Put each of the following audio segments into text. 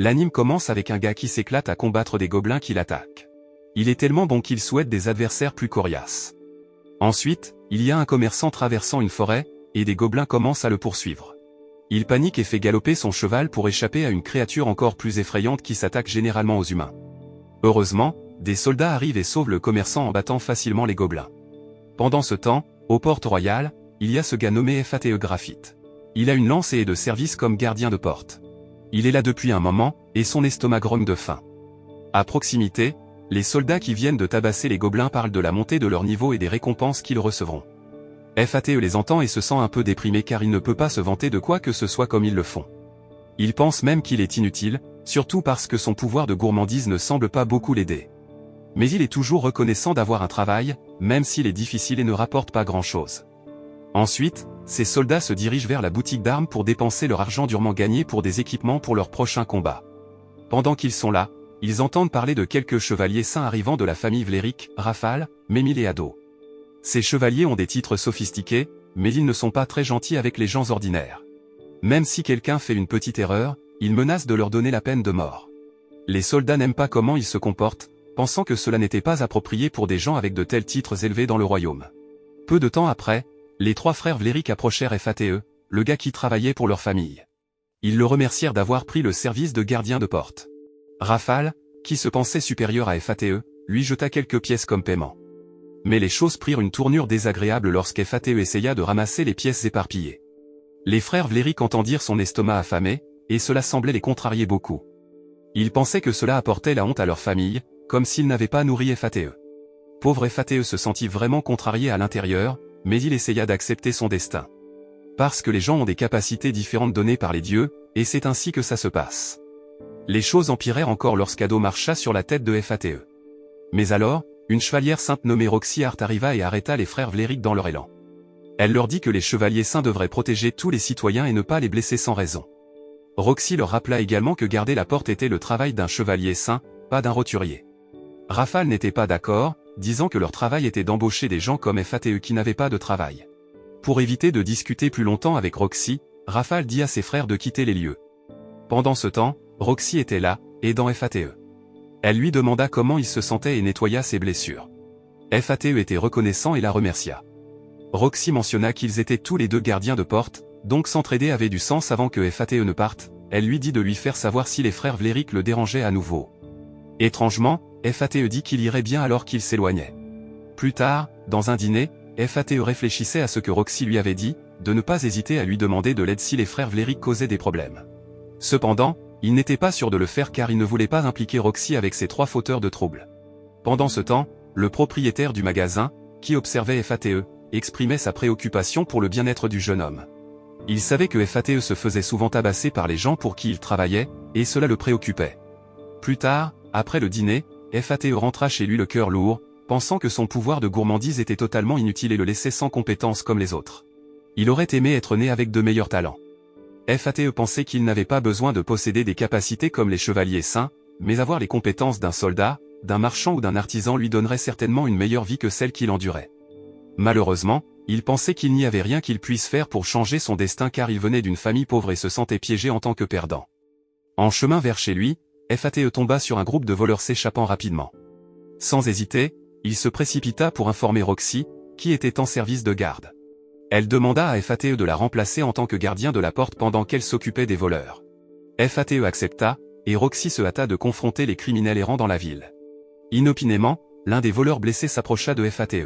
L'anime commence avec un gars qui s'éclate à combattre des gobelins qui l'attaquent. Il est tellement bon qu'il souhaite des adversaires plus coriaces. Ensuite, il y a un commerçant traversant une forêt, et des gobelins commencent à le poursuivre. Il panique et fait galoper son cheval pour échapper à une créature encore plus effrayante qui s'attaque généralement aux humains. Heureusement, des soldats arrivent et sauvent le commerçant en battant facilement les gobelins. Pendant ce temps, aux portes royales, il y a ce gars nommé Fate Graphite. Il a une lance et est de service comme gardien de porte. Il est là depuis un moment, et son estomac grogne de faim. À proximité, les soldats qui viennent de tabasser les gobelins parlent de la montée de leur niveau et des récompenses qu'ils recevront. Fate les entend et se sent un peu déprimé car il ne peut pas se vanter de quoi que ce soit comme ils le font. Il pense même qu'il est inutile, surtout parce que son pouvoir de gourmandise ne semble pas beaucoup l'aider. Mais il est toujours reconnaissant d'avoir un travail, même s'il est difficile et ne rapporte pas grand-chose. Ensuite, ces soldats se dirigent vers la boutique d'armes pour dépenser leur argent durement gagné pour des équipements pour leur prochain combat. Pendant qu'ils sont là, ils entendent parler de quelques chevaliers saints arrivant de la famille Vlerick, Rafale, Mémile et Ado. Ces chevaliers ont des titres sophistiqués, mais ils ne sont pas très gentils avec les gens ordinaires. Même si quelqu'un fait une petite erreur, ils menacent de leur donner la peine de mort. Les soldats n'aiment pas comment ils se comportent, pensant que cela n'était pas approprié pour des gens avec de tels titres élevés dans le royaume. Peu de temps après, les trois frères Vlerick approchèrent Fate, le gars qui travaillait pour leur famille. Ils le remercièrent d'avoir pris le service de gardien de porte. Rafale, qui se pensait supérieur à Fate, lui jeta quelques pièces comme paiement. Mais les choses prirent une tournure désagréable lorsqu'Fate essaya de ramasser les pièces éparpillées. Les frères Vlerick entendirent son estomac affamé, et cela semblait les contrarier beaucoup. Ils pensaient que cela apportait la honte à leur famille, comme s'ils n'avaient pas nourri Fate. Pauvre Fate se sentit vraiment contrarié à l'intérieur, mais il essaya d'accepter son destin. Parce que les gens ont des capacités différentes données par les dieux, et c'est ainsi que ça se passe. Les choses empirèrent encore lorsqu'Ado marcha sur la tête de Fate. Mais alors, une chevalière sainte nommée Roxy Hart arriva et arrêta les frères Vlerick dans leur élan. Elle leur dit que les chevaliers saints devraient protéger tous les citoyens et ne pas les blesser sans raison. Roxy leur rappela également que garder la porte était le travail d'un chevalier saint, pas d'un roturier. Rafale n'était pas d'accord, disant que leur travail était d'embaucher des gens comme Fate qui n'avaient pas de travail. Pour éviter de discuter plus longtemps avec Roxy, Rafale dit à ses frères de quitter les lieux. Pendant ce temps, Roxy était là, aidant Fate. Elle lui demanda comment il se sentait et nettoya ses blessures. Fate était reconnaissant et la remercia. Roxy mentionna qu'ils étaient tous les deux gardiens de porte, donc s'entraider avait du sens avant que Fate ne parte. Elle lui dit de lui faire savoir si les frères Vlerick le dérangeaient à nouveau. Étrangement, Fate dit qu'il irait bien alors qu'il s'éloignait. Plus tard, dans un dîner, Fate réfléchissait à ce que Roxy lui avait dit, de ne pas hésiter à lui demander de l'aide si les frères Vlerick causaient des problèmes. Cependant, il n'était pas sûr de le faire car il ne voulait pas impliquer Roxy avec ses trois fauteurs de troubles. Pendant ce temps, le propriétaire du magasin, qui observait Fate, exprimait sa préoccupation pour le bien-être du jeune homme. Il savait que Fate se faisait souvent tabasser par les gens pour qui il travaillait, et cela le préoccupait. Plus tard, après le dîner, Fate rentra chez lui le cœur lourd, pensant que son pouvoir de gourmandise était totalement inutile et le laissait sans compétence comme les autres. Il aurait aimé être né avec de meilleurs talents. Fate pensait qu'il n'avait pas besoin de posséder des capacités comme les chevaliers saints, mais avoir les compétences d'un soldat, d'un marchand ou d'un artisan lui donnerait certainement une meilleure vie que celle qu'il endurait. Malheureusement, il pensait qu'il n'y avait rien qu'il puisse faire pour changer son destin car il venait d'une famille pauvre et se sentait piégé en tant que perdant. En chemin vers chez lui, Fate tomba sur un groupe de voleurs s'échappant rapidement. Sans hésiter, il se précipita pour informer Roxy, qui était en service de garde. Elle demanda à Fate de la remplacer en tant que gardien de la porte pendant qu'elle s'occupait des voleurs. Fate accepta, et Roxy se hâta de confronter les criminels errants dans la ville. Inopinément, l'un des voleurs blessés s'approcha de Fate.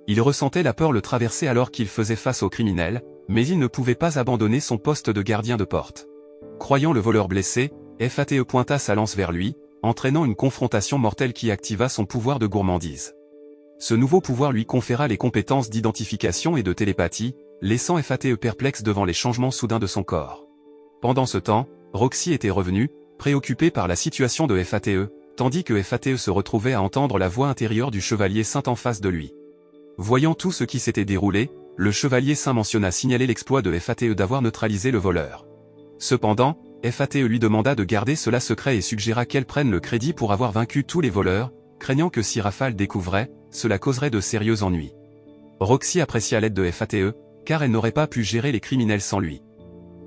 Il ressentait la peur le traverser alors qu'il faisait face aux criminels, mais il ne pouvait pas abandonner son poste de gardien de porte. Croyant le voleur blessé, Fate pointa sa lance vers lui, entraînant une confrontation mortelle qui activa son pouvoir de gourmandise. Ce nouveau pouvoir lui conféra les compétences d'identification et de télépathie, laissant Fate perplexe devant les changements soudains de son corps. Pendant ce temps, Roxy était revenue, préoccupée par la situation de Fate, tandis que Fate se retrouvait à entendre la voix intérieure du chevalier saint en face de lui. Voyant tout ce qui s'était déroulé, le chevalier saint mentionna signaler l'exploit de Fate d'avoir neutralisé le voleur. Cependant, Fate lui demanda de garder cela secret et suggéra qu'elle prenne le crédit pour avoir vaincu tous les voleurs, craignant que si Rafale découvrait, cela causerait de sérieux ennuis. Roxy apprécia l'aide de Fate, car elle n'aurait pas pu gérer les criminels sans lui.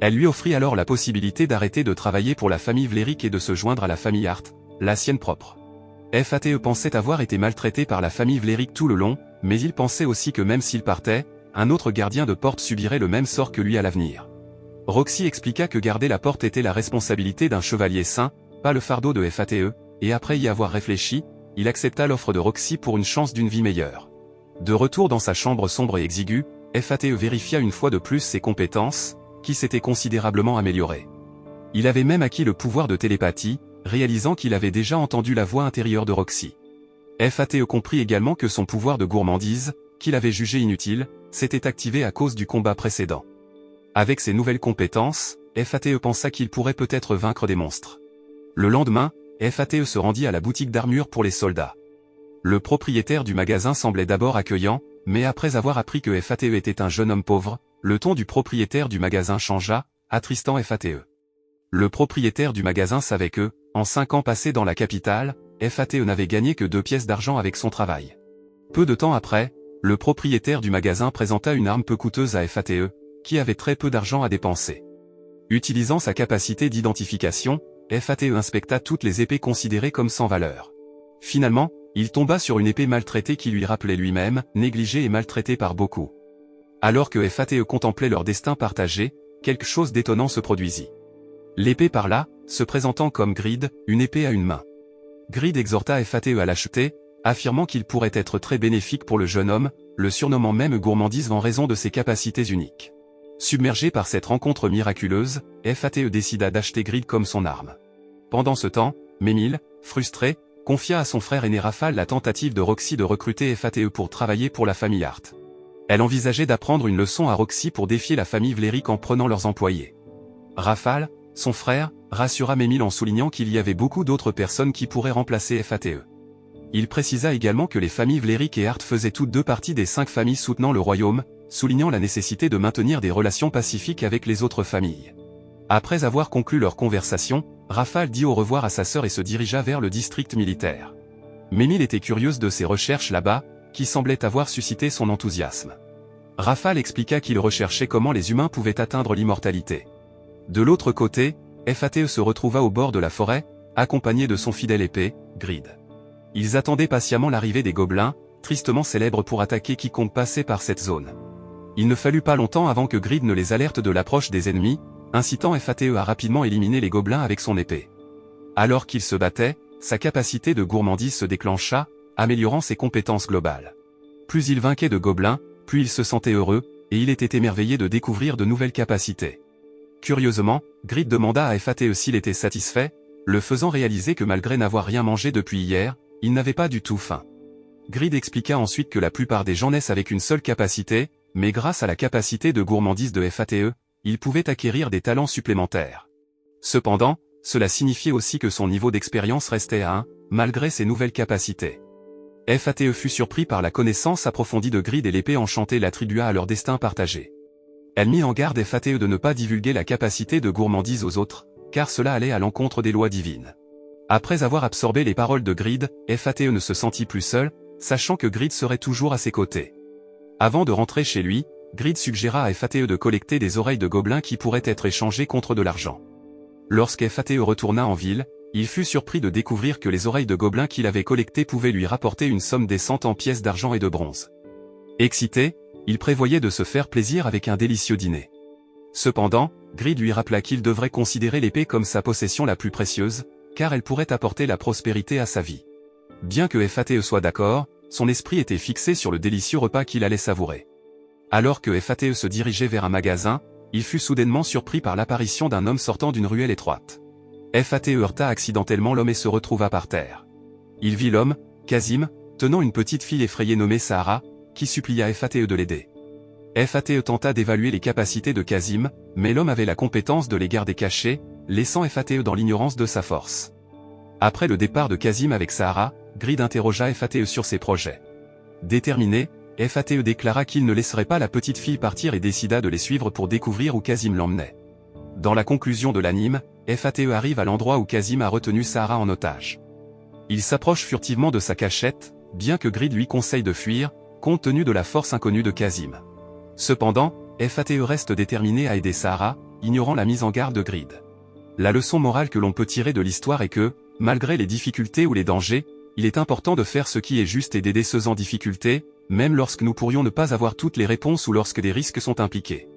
Elle lui offrit alors la possibilité d'arrêter de travailler pour la famille Vlerick et de se joindre à la famille Hart, la sienne propre. Fate pensait avoir été maltraité par la famille Vlerick tout le long, mais il pensait aussi que même s'il partait, un autre gardien de porte subirait le même sort que lui à l'avenir. Roxy expliqua que garder la porte était la responsabilité d'un chevalier saint, pas le fardeau de Fate, et après y avoir réfléchi, il accepta l'offre de Roxy pour une chance d'une vie meilleure. De retour dans sa chambre sombre et exiguë, Fate vérifia une fois de plus ses compétences, qui s'étaient considérablement améliorées. Il avait même acquis le pouvoir de télépathie, réalisant qu'il avait déjà entendu la voix intérieure de Roxy. Fate comprit également que son pouvoir de gourmandise, qu'il avait jugé inutile, s'était activé à cause du combat précédent. Avec ses nouvelles compétences, Fate pensa qu'il pourrait peut-être vaincre des monstres. Le lendemain, Fate se rendit à la boutique d'armure pour les soldats. Le propriétaire du magasin semblait d'abord accueillant, mais après avoir appris que Fate était un jeune homme pauvre, le ton du propriétaire du magasin changea, attristant Fate. Le propriétaire du magasin savait que, en 5 ans passés dans la capitale, Fate n'avait gagné que 2 pièces d'argent avec son travail. Peu de temps après, le propriétaire du magasin présenta une arme peu coûteuse à Fate, qui avait très peu d'argent à dépenser. Utilisant sa capacité d'identification, Fate inspecta toutes les épées considérées comme sans valeur. Finalement, il tomba sur une épée maltraitée qui lui rappelait lui-même, négligée et maltraitée par beaucoup. Alors que Fate contemplait leur destin partagé, quelque chose d'étonnant se produisit. L'épée parla, se présentant comme Grid, une épée à une main. Grid exhorta Fate à l'acheter, affirmant qu'il pourrait être très bénéfique pour le jeune homme, le surnommant même gourmandise en raison de ses capacités uniques. Submergé par cette rencontre miraculeuse, Fate décida d'acheter Grid comme son arme. Pendant ce temps, Memil, frustré, confia à son frère aîné Rafal la tentative de Roxy de recruter Fate pour travailler pour la famille Hart. Elle envisageait d'apprendre une leçon à Roxy pour défier la famille Vlerick en prenant leurs employés. Rafal, son frère, rassura Memil en soulignant qu'il y avait beaucoup d'autres personnes qui pourraient remplacer Fate. Il précisa également que les familles Vlerick et Hart faisaient toutes deux partie des 5 familles soutenant le royaume, soulignant la nécessité de maintenir des relations pacifiques avec les autres familles. Après avoir conclu leur conversation, Rafal dit au revoir à sa sœur et se dirigea vers le district militaire. Memil était curieuse de ses recherches là-bas, qui semblaient avoir suscité son enthousiasme. Rafal expliqua qu'il recherchait comment les humains pouvaient atteindre l'immortalité. De l'autre côté, Fate se retrouva au bord de la forêt, accompagné de son fidèle épée, Grid. Ils attendaient patiemment l'arrivée des gobelins, tristement célèbres pour attaquer quiconque passait par cette zone. Il ne fallut pas longtemps avant que Grid ne les alerte de l'approche des ennemis, incitant Fate à rapidement éliminer les gobelins avec son épée. Alors qu'il se battait, sa capacité de gourmandise se déclencha, améliorant ses compétences globales. Plus il vainquait de gobelins, plus il se sentait heureux, et il était émerveillé de découvrir de nouvelles capacités. Curieusement, Grid demanda à Fate s'il était satisfait, le faisant réaliser que malgré n'avoir rien mangé depuis hier, il n'avait pas du tout faim. Grid expliqua ensuite que la plupart des gens naissent avec une seule capacité, mais grâce à la capacité de gourmandise de Fate, ils pouvaient acquérir des talents supplémentaires. Cependant, cela signifiait aussi que son niveau d'expérience restait à 1, malgré ses nouvelles capacités. Fate fut surpris par la connaissance approfondie de Grid et l'épée enchantée l'attribua à leur destin partagé. Elle mit en garde Fate de ne pas divulguer la capacité de gourmandise aux autres, car cela allait à l'encontre des lois divines. Après avoir absorbé les paroles de Grid, Fate ne se sentit plus seul, sachant que Grid serait toujours à ses côtés. Avant de rentrer chez lui, Grid suggéra à Fate de collecter des oreilles de gobelins qui pourraient être échangées contre de l'argent. Lorsque Fate retourna en ville, il fut surpris de découvrir que les oreilles de gobelins qu'il avait collectées pouvaient lui rapporter une somme décente en pièces d'argent et de bronze. Excité, il prévoyait de se faire plaisir avec un délicieux dîner. Cependant, Grid lui rappela qu'il devrait considérer l'épée comme sa possession la plus précieuse, car elle pourrait apporter la prospérité à sa vie. Bien que Fate soit d'accord, son esprit était fixé sur le délicieux repas qu'il allait savourer. Alors que Fate se dirigeait vers un magasin, il fut soudainement surpris par l'apparition d'un homme sortant d'une ruelle étroite. Fate heurta accidentellement l'homme et se retrouva par terre. Il vit l'homme, Kazim, tenant une petite fille effrayée nommée Sahara, qui supplia Fate de l'aider. Fate tenta d'évaluer les capacités de Kazim, mais l'homme avait la compétence de les garder cachées, laissant Fate dans l'ignorance de sa force. Après le départ de Kazim avec Sahara, Grid interrogea Fate sur ses projets. Déterminé, Fate déclara qu'il ne laisserait pas la petite fille partir et décida de les suivre pour découvrir où Kazim l'emmenait. Dans la conclusion de l'anime, Fate arrive à l'endroit où Kazim a retenu Sahara en otage. Il s'approche furtivement de sa cachette, bien que Grid lui conseille de fuir, compte tenu de la force inconnue de Kazim. Cependant, Fate reste déterminé à aider Sahara, ignorant la mise en garde de Grid. La leçon morale que l'on peut tirer de l'histoire est que, malgré les difficultés ou les dangers, il est important de faire ce qui est juste et d'aider ceux en difficulté, même lorsque nous pourrions ne pas avoir toutes les réponses ou lorsque des risques sont impliqués.